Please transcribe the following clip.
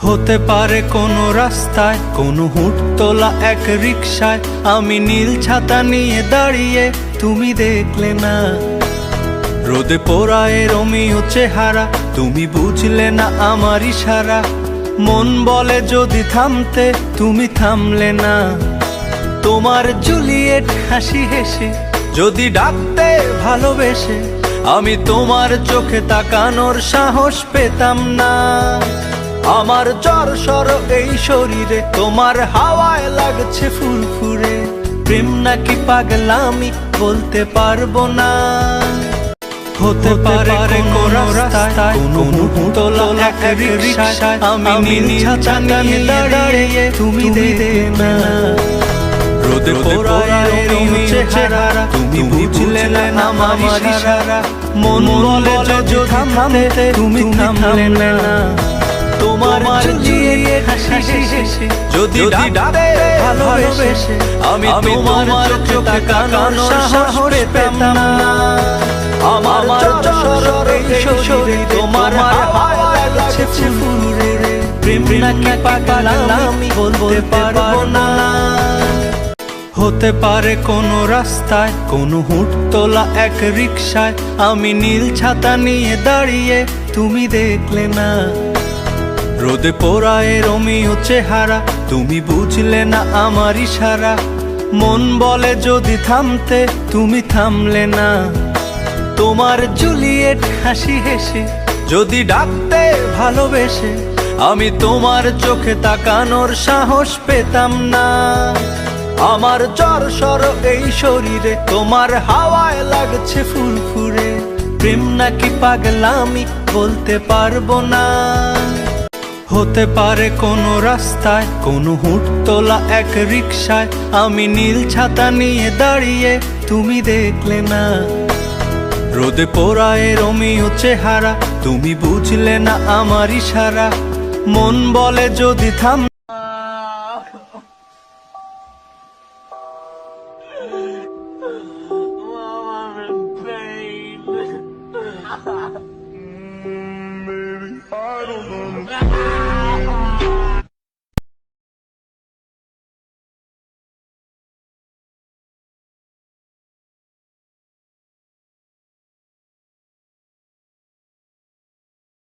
হতে পারে কোনো রাস্তায়, কোনো হুট তোলা এক রিকশায় আমি নীল ছাতা নিয়ে দাঁড়িয়ে, তুমি দেখলে না। রোদে পোড়ায় রোমিও চেহারা, তুমি বুঝলে না আমার ইশারা। মন বলে যদি থামতে, তুমি থামলে না। তোমার জুলিয়েট হাসি হেসে যদি ডাকতে ভালোবেসে, আমি তোমার চোখে তাকানোর সাহস পেতাম না। আমার জ্বর সর এই শরীরে, তোমার হাওয়ায় লাগছে ফুরফুরে। প্রেম নাকি পাগলামি বলতে পারবো না। হতে পারে কোনো রাস্তায়, কোনো তোলা এক রিকশায় আমি নীল ছাতা নিয়ে দাঁড়িয়ে, তুমি দেখলে না। রোদে পোড়ায় রোমিও চেহারা, তুমি বুঝলে না আমার ইশারা। মন বলে যদি থামতে, তুমি থামলে না। তোমার জুলিয়েট হাসি হেসে যদি ডাকতে ভালোবেসে, আমি তোমার চোখে তাকানোর সাহস পেতাম না। আমার জ্বর এই শরীরে, তোমার হাওয়ায় লাগছে ফুরফুরে। প্রেম নাকি পাগলামি বলতে পারবো না। হতে পারে কোনো রাস্তায়, কোনো হুট তোলা এক রিকশায় আমি নীল ছাতা নিয়ে দাঁড়িয়ে, তুমি দেখলে না। রোদে পোড়ায় রোমিও চেহারা, তুমি বুঝলে না আমার ইশারা। মন বলে যদি থামতে, তুমি থামলে না। তোমার জুলিয়েট হাসি হেসে যদি ডাকতে ভালোবেসে, আমি তোমার চোখে তাকানোর সাহস পেতাম না। আমার জ্বর সর এই শরীরে, তোমার হাওয়ায় লাগছে ফুরফুরে। প্রেম নাকি পাগলামি বলতে পারবো না। হতে পারে কোনো রাস্তায়, কোনো হুট তোলা এক রিকশায় আমি নীল ছাতা নিয়ে দাঁড়িয়ে, তুমি দেখলে না। রোদে পোড়ায় রোমিও চেহারা, তুমি বুঝলে না আমার ইশারা। মন বলে যদি থাম Baby, I don't know.